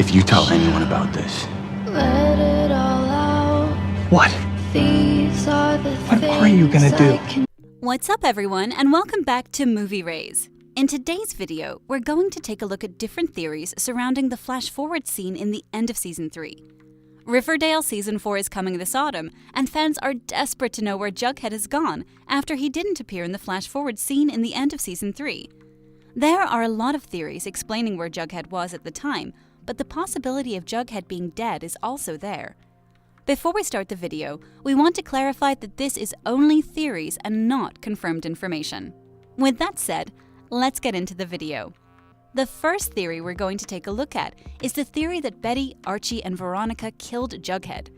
if you tell anyone about this. Let it all out. What? These are the What are you gonna do? What's up, everyone, and welcome back to Movie Rays. In today's video, we're going to take a look at different theories surrounding the flash-forward scene in the end of Season 3. Riverdale Season 4 is coming this autumn, and fans are desperate to know where Jughead has gone after he didn't appear in the flash-forward scene in the end of Season 3. There are a lot of theories explaining where Jughead was at the time, but the possibility of Jughead being dead is also there. Before we start the video, we want to clarify that this is only theories and not confirmed information. With that said, let's get into the video. The first theory we're going to take a look at is the theory that Betty, Archie, and Veronica killed Jughead.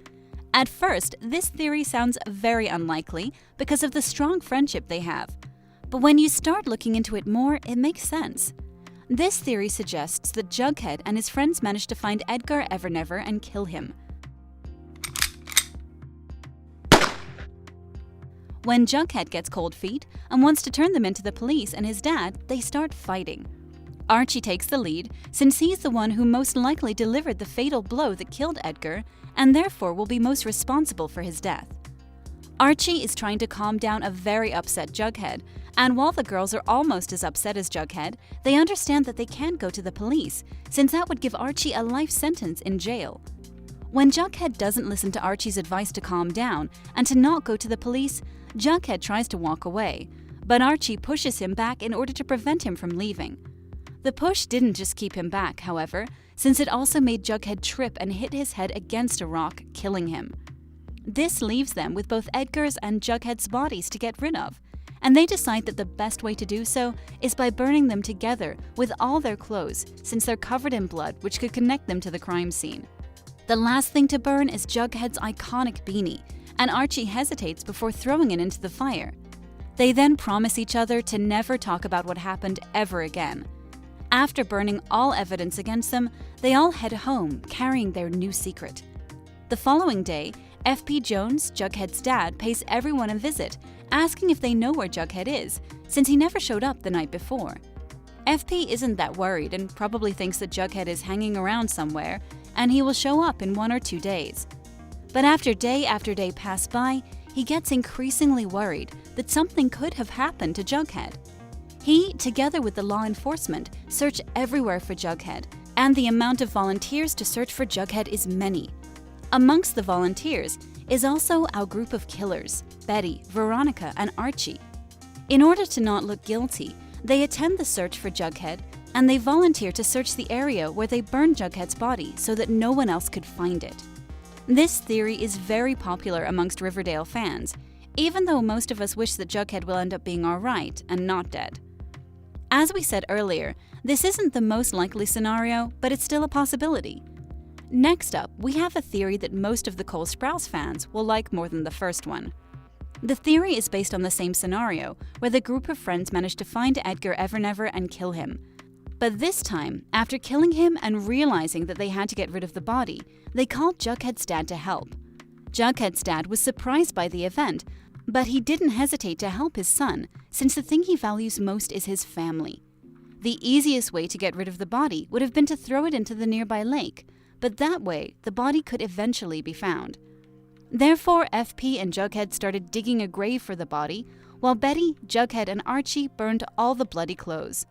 At first, this theory sounds very unlikely because of the strong friendship they have. But when you start looking into it more, it makes sense. This theory suggests that Jughead and his friends managed to find Edgar Evernever and kill him. When Jughead gets cold feet and wants to turn them into the police and his dad, they start fighting. Archie takes the lead since he's the one who most likely delivered the fatal blow that killed Edgar and therefore will be most responsible for his death. Archie is trying to calm down a very upset Jughead, and while the girls are almost as upset as Jughead, they understand that they can't go to the police since that would give Archie a life sentence in jail. When Jughead doesn't listen to Archie's advice to calm down and to not go to the police, Jughead tries to walk away, but Archie pushes him back in order to prevent him from leaving. The push didn't just keep him back, however, since it also made Jughead trip and hit his head against a rock, killing him. This leaves them with both Edgar's and Jughead's bodies to get rid of, and they decide that the best way to do so is by burning them together with all their clothes, since they're covered in blood which could connect them to the crime scene. The last thing to burn is Jughead's iconic beanie, and Archie hesitates before throwing it into the fire. They then promise each other to never talk about what happened ever again. After burning all evidence against them, they all head home, carrying their new secret. The following day, F.P. Jones, Jughead's dad, pays everyone a visit, asking if they know where Jughead is, since he never showed up the night before. F.P. isn't that worried and probably thinks that Jughead is hanging around somewhere, and he will show up in 1 or 2 days. But after day pass by, he gets increasingly worried that something could have happened to Jughead. He, together with the law enforcement, search everywhere for Jughead, and the amount of volunteers to search for Jughead is many. Amongst the volunteers is also our group of killers, Betty, Veronica, and Archie. In order to not look guilty, they attend the search for Jughead, and they volunteer to search the area where they burned Jughead's body so that no one else could find it. This theory is very popular amongst Riverdale fans, even though most of us wish that Jughead will end up being alright and not dead. As we said earlier, this isn't the most likely scenario, but it's still a possibility. Next up, we have a theory that most of the Cole Sprouse fans will like more than the first one. The theory is based on the same scenario, where the group of friends managed to find Edgar Evernever and kill him. But this time, after killing him and realizing that they had to get rid of the body, they called Jughead's dad to help. Jughead's dad was surprised by the event, but he didn't hesitate to help his son, since the thing he values most is his family. The easiest way to get rid of the body would have been to throw it into the nearby lake, but that way, the body could eventually be found. Therefore, FP and Jughead started digging a grave for the body, while Betty, Jughead, and Archie burned all the bloody clothes.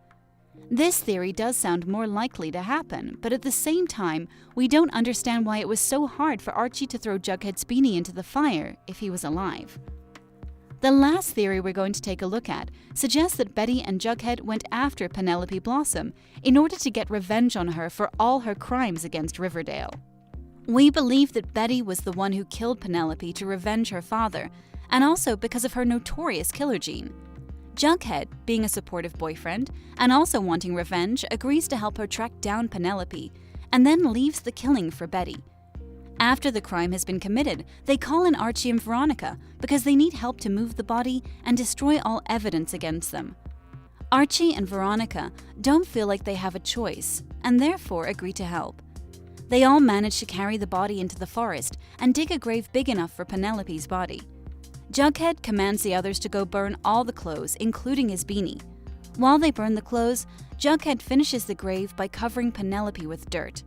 This theory does sound more likely to happen, but at the same time, we don't understand why it was so hard for Archie to throw Jughead's beanie into the fire if he was alive. The last theory we're going to take a look at suggests that Betty and Jughead went after Penelope Blossom in order to get revenge on her for all her crimes against Riverdale. We believe that Betty was the one who killed Penelope to revenge her father, and also because of her notorious killer gene. Jughead, being a supportive boyfriend and also wanting revenge, agrees to help her track down Penelope, and then leaves the killing for Betty. After the crime has been committed, they call in Archie and Veronica because they need help to move the body and destroy all evidence against them. Archie and Veronica don't feel like they have a choice, and therefore agree to help. They all manage to carry the body into the forest and dig a grave big enough for Penelope's body. Jughead commands the others to go burn all the clothes, including his beanie. While they burn the clothes, Jughead finishes the grave by covering Penelope with dirt.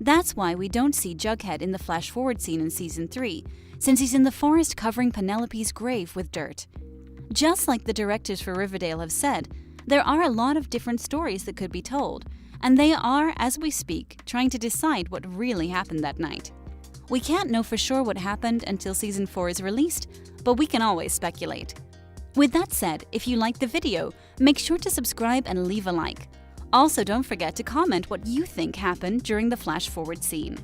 That's why we don't see Jughead in the flash-forward scene in Season 3, since he's in the forest covering Penelope's grave with dirt. Just like the directors for Riverdale have said, there are a lot of different stories that could be told, and they are, as we speak, trying to decide what really happened that night. We can't know for sure what happened until Season 4 is released, but we can always speculate. With that said, if you liked the video, make sure to subscribe and leave a like. Also, don't forget to comment what you think happened during the flash-forward scene.